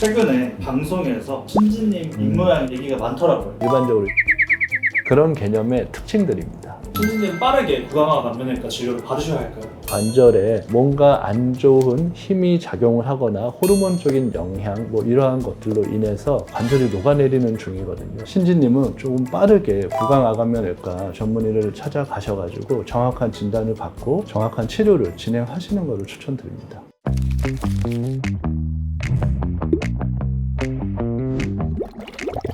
최근에 방송에서 신지님 입모양 얘기가 많더라고요. 일반적으로 그런 개념의 특징들입니다. 신지님 빠르게 구강화 남면외과 진료를 받으셔야 할까요? 관절에 뭔가 안 좋은 힘이 작용을 하거나 호르몬적인 영향 이러한 것들로 인해서 관절이 녹아내리는 중이거든요. 신지님은 조금 빠르게 구강아간면외과 전문의를 찾아가셔가지고 정확한 진단을 받고 정확한 치료를 진행하시는 것을 추천드립니다.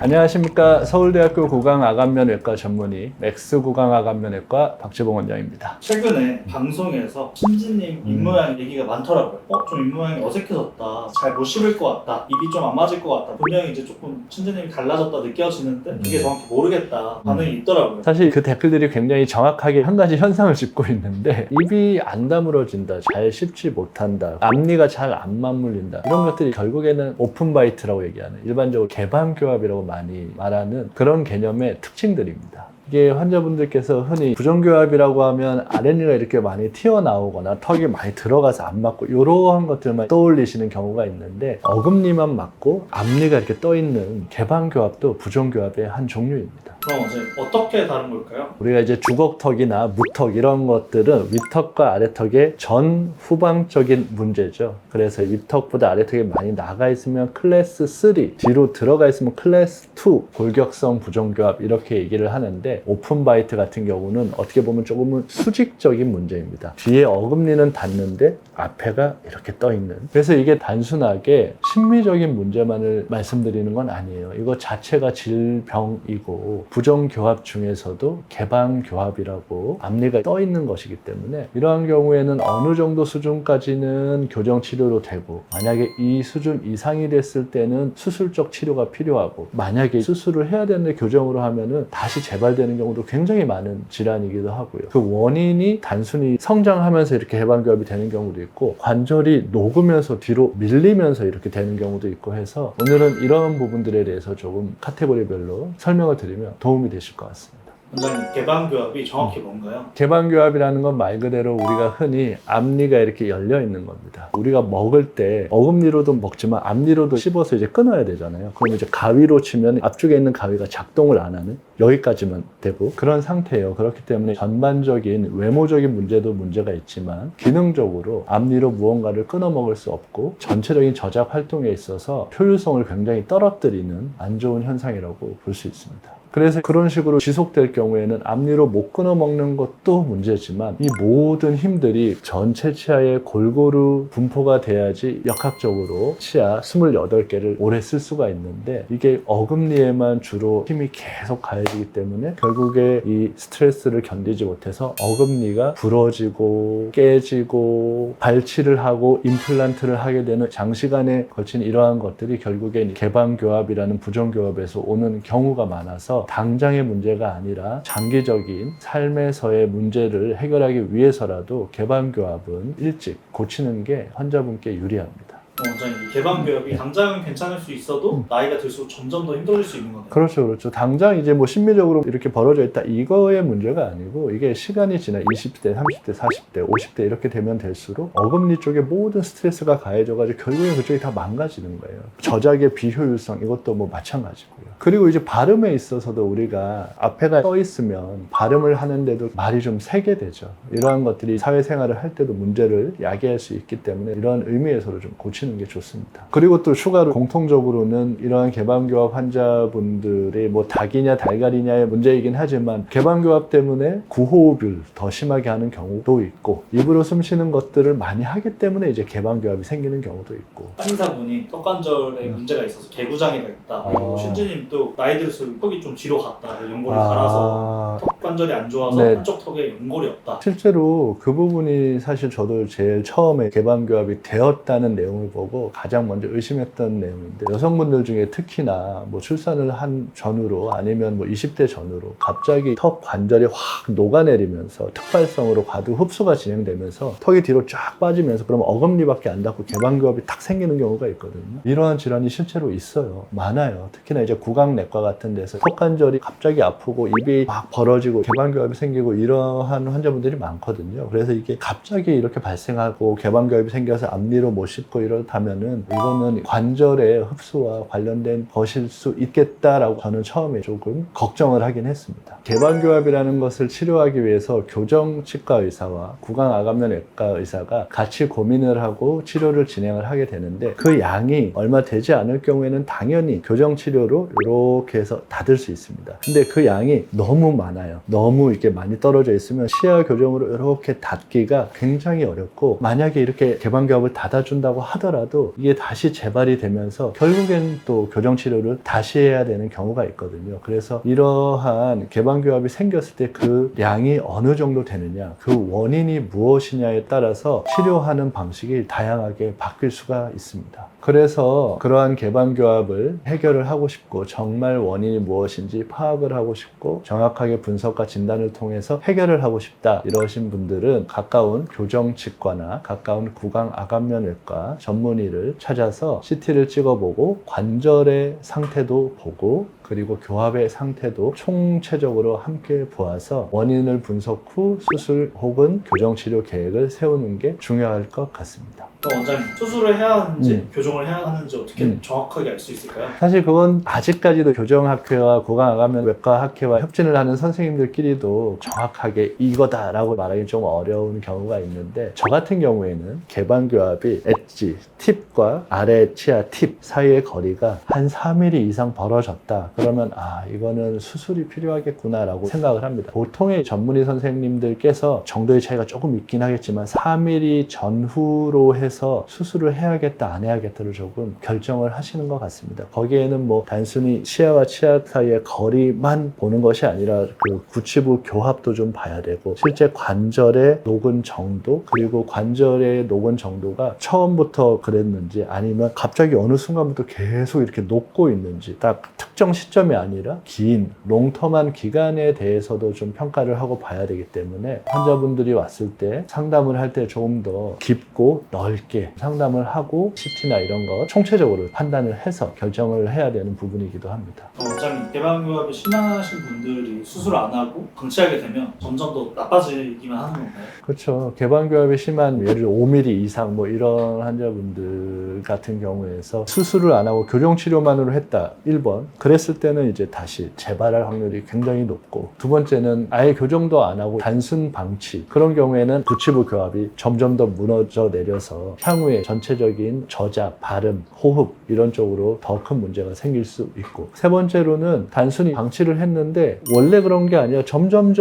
안녕하십니까. 서울대학교 구강아간면외과 전문의 맥스구강아간면외과 박지봉 원장입니다. 최근에 방송에서 신지님 입모양 얘기가 많더라고요. 좀 입모양이 어색해졌다, 잘 못 씹을 것 같다, 입이 좀 안 맞을 것 같다, 분명히 이제 조금 신지님이 달라졌다 느껴지는데 그게 정확히 모르겠다 반응이 있더라고요. 사실 그 댓글들이 굉장히 정확하게 한 가지 현상을 짚고 있는데, 입이 안 다물어진다, 잘 씹지 못한다, 앞니가 잘 안 맞물린다, 이런 것들이 결국에는 오픈바이트라고 얘기하는, 일반적으로 개방교합이라고 많이 말하는 그런 개념의 특징들입니다. 이게 환자분들께서 흔히 부정교합이라고 하면 아랫니가 이렇게 많이 튀어나오거나 턱이 많이 들어가서 안 맞고 이러한 것들만 떠올리시는 경우가 있는데, 어금니만 맞고 앞니가 이렇게 떠있는 개방교합도 부정교합의 한 종류입니다. 그럼 이제 어떻게 다른 걸까요? 우리가 이제 주걱턱이나 무턱 이런 것들은 윗턱과 아래턱의 전 후방적인 문제죠. 그래서 윗턱보다 아래턱이 많이 나가 있으면 클래스 3, 뒤로 들어가 있으면 클래스 2 골격성 부정교합 이렇게 얘기를 하는데, 오픈바이트 같은 경우는 어떻게 보면 조금은 수직적인 문제입니다. 뒤에 어금니는 닿는데 앞에가 이렇게 떠 있는. 그래서 이게 단순하게 심미적인 문제만을 말씀드리는 건 아니에요. 이거 자체가 질병이고, 부정교합 중에서도 개방교합이라고 앞니가 떠 있는 것이기 때문에 이러한 경우에는 어느 정도 수준까지는 교정치료로 되고, 만약에 이 수준 이상이 됐을 때는 수술적 치료가 필요하고, 만약에 수술을 해야 되는데 교정으로 하면은 다시 재발되는 경우도 굉장히 많은 질환이기도 하고요. 그 원인이 단순히 성장하면서 이렇게 개방교합이 되는 경우도 있고, 관절이 녹으면서 뒤로 밀리면서 이렇게 되는 경우도 있고 해서, 오늘은 이런 부분들에 대해서 조금 카테고리별로 설명을 드리면 도움이 되실 것 같습니다. 원장님, 개방교합이 정확히 뭔가요? 개방교합이라는 건 말 그대로 우리가 흔히 앞니가 이렇게 열려 있는 겁니다. 우리가 먹을 때 어금니로도 먹지만 앞니로도 씹어서 이제 끊어야 되잖아요. 그럼 이제 가위로 치면 앞쪽에 있는 가위가 작동을 안 하는, 여기까지만 되고 그런 상태예요. 그렇기 때문에 전반적인 외모적인 문제도 문제가 있지만, 기능적으로 앞니로 무언가를 끊어 먹을 수 없고 전체적인 저작 활동에 있어서 효율성을 굉장히 떨어뜨리는 안 좋은 현상이라고 볼 수 있습니다. 그래서 그런 식으로 지속될 경우에는 앞니로 못 끊어 먹는 것도 문제지만, 이 모든 힘들이 전체 치아에 골고루 분포가 돼야지 역학적으로 치아 28개를 오래 쓸 수가 있는데, 이게 어금니에만 주로 힘이 계속 가해지기 때문에 결국에 이 스트레스를 견디지 못해서 어금니가 부러지고 깨지고 발치를 하고 임플란트를 하게 되는, 장시간에 걸친 이러한 것들이 결국엔 개방교합이라는 부정교합에서 오는 경우가 많아서, 당장의 문제가 아니라 장기적인 삶에서의 문제를 해결하기 위해서라도 개방교합은 일찍 고치는 게 환자분께 유리합니다. 원장님, 이 개방교합이 당장은 괜찮을 수 있어도 나이가 들수록 점점 더 힘들어질 수 있는 거네요. 그렇죠. 당장 이제 심미적으로 이렇게 벌어져 있다, 이거의 문제가 아니고, 이게 시간이 지나 20대, 30대, 40대, 50대 이렇게 되면 될수록 어금니 쪽에 모든 스트레스가 가해져가지고 결국엔 그쪽이 다 망가지는 거예요. 저작의 비효율성, 이것도 마찬가지고요. 그리고 이제 발음에 있어서도 우리가 앞에가 떠 있으면 발음을 하는데도 말이 좀 세게 되죠. 이러한 것들이 사회생활을 할 때도 문제를 야기할 수 있기 때문에 이런 의미에서도 좀 고치는 게 좋습니다. 그리고 또 추가로 공통적으로는 이러한 개방교합 환자분들이 닭이냐 달걀이냐의 문제이긴 하지만, 개방교합 때문에 구호흡을 더 심하게 하는 경우도 있고, 입으로 숨 쉬는 것들을 많이 하기 때문에 이제 개방교합이 생기는 경우도 있고. 한의사분이 턱관절에 문제가 있어서 개구장애가 있다. 그리고 신지님도 나이 들수록 턱이 좀 뒤로 갔다. 연골이 갈아서 턱관절이 안 좋아서 한쪽 턱에 연골이 없다. 실제로 그 부분이 사실 저도 제일 처음에 개방교합이 되었다는 내용을 보고 가장 먼저 의심했던 내용인데, 여성분들 중에 특히나 출산을 한 전후로 아니면 20대 전후로 갑자기 턱 관절이 확 녹아내리면서 특발성으로 과도 흡수가 진행되면서 턱이 뒤로 쫙 빠지면서, 그러면 어금니밖에 안 닿고 개방교합이 탁 생기는 경우가 있거든요. 이러한 질환이 실제로 있어요. 많아요. 특히나 이제 구강내과 같은 데서 턱관절이 갑자기 아프고 입이 막 벌어지고 나빠지고 개방교합이 생기고 이러한 환자분들이 많거든요. 그래서 이게 갑자기 이렇게 발생하고 개방교합이 생겨서 앞니로 못 씹고 이렇다면은 이거는 관절의 흡수와 관련된 것일 수 있겠다라고 저는 처음에 조금 걱정을 하긴 했습니다. 개방교합이라는 것을 치료하기 위해서 교정치과 의사와 구강암면외과 의사가 같이 고민을 하고 치료를 진행을 하게 되는데 그 양이 얼마 되지 않을 경우에는 당연히 교정치료로 이렇게 해서 닫을 수 있습니다. 근데 그 양이 너무 많아요. 너무 이렇게 많이 떨어져 있으면 시야 교정으로 이렇게 닫기가 굉장히 어렵고, 만약에 이렇게 개방교합을 닫아준다고 하더라도 이게 다시 재발이 되면서 결국엔 또 교정치료를 다시 해야 되는 경우가 있거든요. 그래서 이러한 개방교합이 생겼을 때 그 양이 어느 정도 되느냐, 그 원인이 무엇이냐에 따라서 치료하는 방식이 다양하게 바뀔 수가 있습니다. 그래서 그러한 개방교합을 해결을 하고 싶고, 정말 원인이 무엇인지 파악을 하고 싶고, 정확하게 분석과 진단을 통해서 해결을 하고 싶다 이러신 분들은 가까운 교정치과나 가까운 구강암면외과 전문의를 찾아서 CT를 찍어보고 관절의 상태도 보고, 그리고 교합의 상태도 총체적으로 함께 보아서 원인을 분석 후 수술 혹은 교정치료 계획을 세우는 게 중요할 것 같습니다. 원장님, 수술을 해야 하는지 교정을 해야 하는지 어떻게 정확하게 알 수 있을까요? 사실 그건 아직까지도 교정학회와 구강암면외과 학회와 협진을 하는 선생님들끼리도 정확하게 이거다라고 말하기 좀 어려운 경우가 있는데, 저 같은 경우에는 개방교합이 엣지, 팁과 아래 치아 팁 사이의 거리가 한 4mm 이상 벌어졌다. 그러면 이거는 수술이 필요하겠구나 라고 생각을 합니다. 보통의 전문의 선생님들께서 정도의 차이가 조금 있긴 하겠지만 4mm 전후로 해서 수술을 해야겠다 안 해야겠다를 조금 결정을 하시는 것 같습니다. 거기에는 뭐 단순히 치아와 치아 사이의 거리만 보는 것이 아니라 그 구치부 교합도 좀 봐야 되고, 실제 관절의 녹은 정도, 그리고 관절의 녹은 정도가 처음부터 그랬는지 아니면 갑자기 어느 순간부터 계속 이렇게 녹고 있는지, 딱 특정 시점이 아니라 긴 롱텀한 기간에 대해서도 좀 평가를 하고 봐야 되기 때문에 환자분들이 왔을 때 상담을 할 때 조금 더 깊고 넓게 상담을 하고 CT나 이런 거 총체적으로 판단을 해서 결정을 해야 되는 부분이기도 합니다. 원장님, 개방교합이 심하신 분들이 수술을 안 하고 방치하게 되면 점점 더 나빠지기만 하는 건가요? 그렇죠. 개방교합이 심한 예를 들어 5mm 이상 뭐 이런 환자분들 같은 경우에서 수술을 안 하고 교정치료만으로 했다. 1번. 그랬을 때는 이제 다시 재발할 확률이 굉장히 높고, 두 번째는 아예 교정도 안 하고 단순 방치. 그런 경우에는 구치부 교합이 점점 더 무너져 내려서 향후에 전체적인 저작, 발음, 호흡 이런 쪽으로 더 큰 문제가 생길 수 있고, 세 번째로는 단순히 방치를 했는데 원래 그런 게 아니라 점점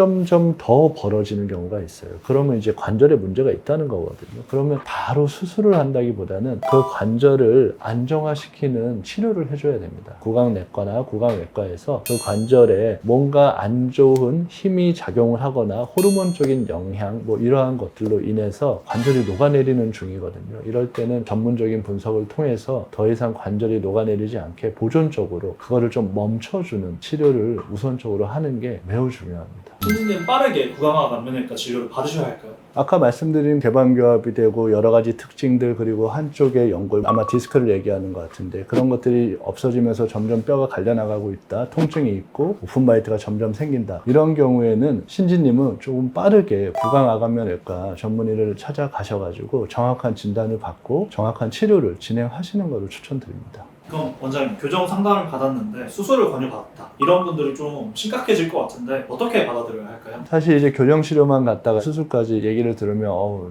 더 벌어지는 경우가 있어요. 그러면 이제 관절에 문제가 있다는 거거든요. 그러면 바로 수술을 한다기보다는 그 관절을 안정화시키는 치료를 해줘야 됩니다. 구강내과나 구강외과에서 그 관절에 뭔가 안 좋은 힘이 작용을 하거나 호르몬적인 영향 뭐 이러한 것들로 인해서 관절이 녹아내리는 중이거든요. 이럴 때는 전문적인 분석을 통해서 더 이상 관절이 녹아내리지 않게 보존적으로 그거를 좀 멈춰주는 치료를 우선적으로 하는 게 매우 중요합니다. 신진님, 빠르게 구강암면외과 진료를 받으셔야 할까요? 아까 말씀드린 개방교합이 되고 여러 가지 특징들, 그리고 한쪽의 연골, 아마 디스크를 얘기하는 것 같은데, 그런 것들이 없어지면서 점점 뼈가 갈려나가고 있다, 통증이 있고 오픈바이트가 점점 생긴다, 이런 경우에는 신지님은 조금 빠르게 구강암면외과 전문의를 찾아가셔가지고 정확한 진단을 받고 정확한 치료를 진행하시는 것을 추천드립니다. 그럼 원장님, 교정 상담을 받았는데 수술을 권유받았다, 이런 분들이 좀 심각해질 것 같은데 어떻게 받아들여야 할까요? 사실 이제 교정치료만 갔다가 수술까지 얘기를 들으면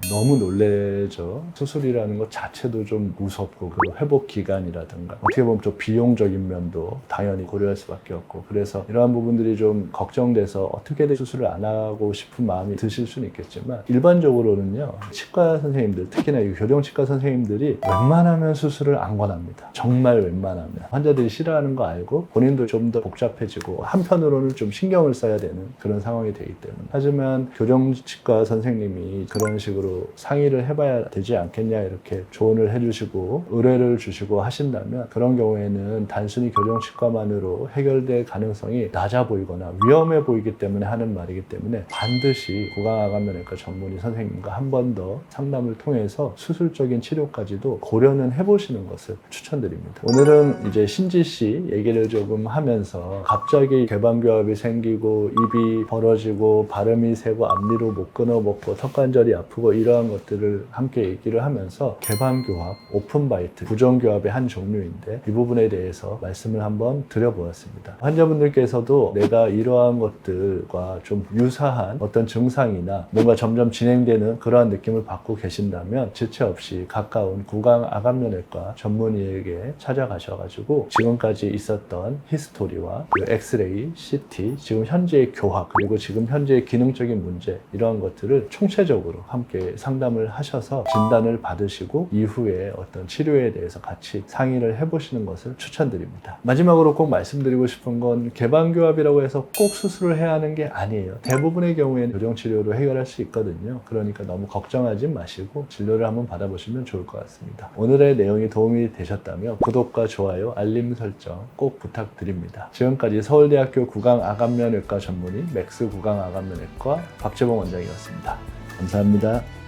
너무 놀래죠. 수술이라는 것 자체도 좀 무섭고, 그리고 회복 기간이라든가 어떻게 보면 좀 비용적인 면도 당연히 고려할 수밖에 없고, 그래서 이러한 부분들이 좀 걱정돼서 어떻게든 수술을 안 하고 싶은 마음이 드실 수는 있겠지만, 일반적으로는요, 치과 선생님들, 특히나 이 교정치과 선생님들이 웬만하면 수술을 안 권합니다. 정말 웬만하면. 환자들이 싫어하는 거 알고 본인도 좀 더 복잡해지고 한편으로는 좀 신경을 써야 되는 그런 상황이 되기 때문에. 하지만 교정치과 선생님이 그런 식으로 상의를 해봐야 되지 않겠냐 이렇게 조언을 해주시고 의뢰를 주시고 하신다면, 그런 경우에는 단순히 교정치과만으로 해결될 가능성이 낮아 보이거나 위험해 보이기 때문에 하는 말이기 때문에, 반드시 구강암면외과 전문의 선생님과 한 번 더 상담을 통해서 수술적인 치료까지도 고려는 해보시는 것을 추천드립니다. 오늘 오늘은 이제 신지 씨 얘기를 조금 하면서 갑자기 개방교합이 생기고 입이 벌어지고 발음이 새고 앞니로 못 끊어 먹고 턱관절이 아프고 이러한 것들을 함께 얘기를 하면서 개방교합, 오픈바이트, 부정교합의 한 종류인데 이 부분에 대해서 말씀을 한번 드려보았습니다. 환자분들께서도 내가 이러한 것들과 좀 유사한 어떤 증상이나 뭔가 점점 진행되는 그러한 느낌을 받고 계신다면 지체 없이 가까운 구강암면외과 전문의에게 찾아가셔가지고 지금까지 있었던 히스토리와 그 엑스레이, CT, 지금 현재의 교합 그리고 지금 현재의 기능적인 문제 이러한 것들을 총체적으로 함께 상담을 하셔서 진단을 받으시고 이후에 어떤 치료에 대해서 같이 상의를 해보시는 것을 추천드립니다. 마지막으로 꼭 말씀드리고 싶은 건 개방교합이라고 해서 꼭 수술을 해야 하는 게 아니에요. 대부분의 경우에는 교정치료로 해결할 수 있거든요. 그러니까 너무 걱정하지 마시고 진료를 한번 받아보시면 좋을 것 같습니다. 오늘의 내용이 도움이 되셨다면 구독과 좋아요, 알림 설정 꼭 부탁드립니다. 지금까지 서울대학교 구강암면외과 전문의 맥스 구강암면외과 박재봉 원장이었습니다. 감사합니다.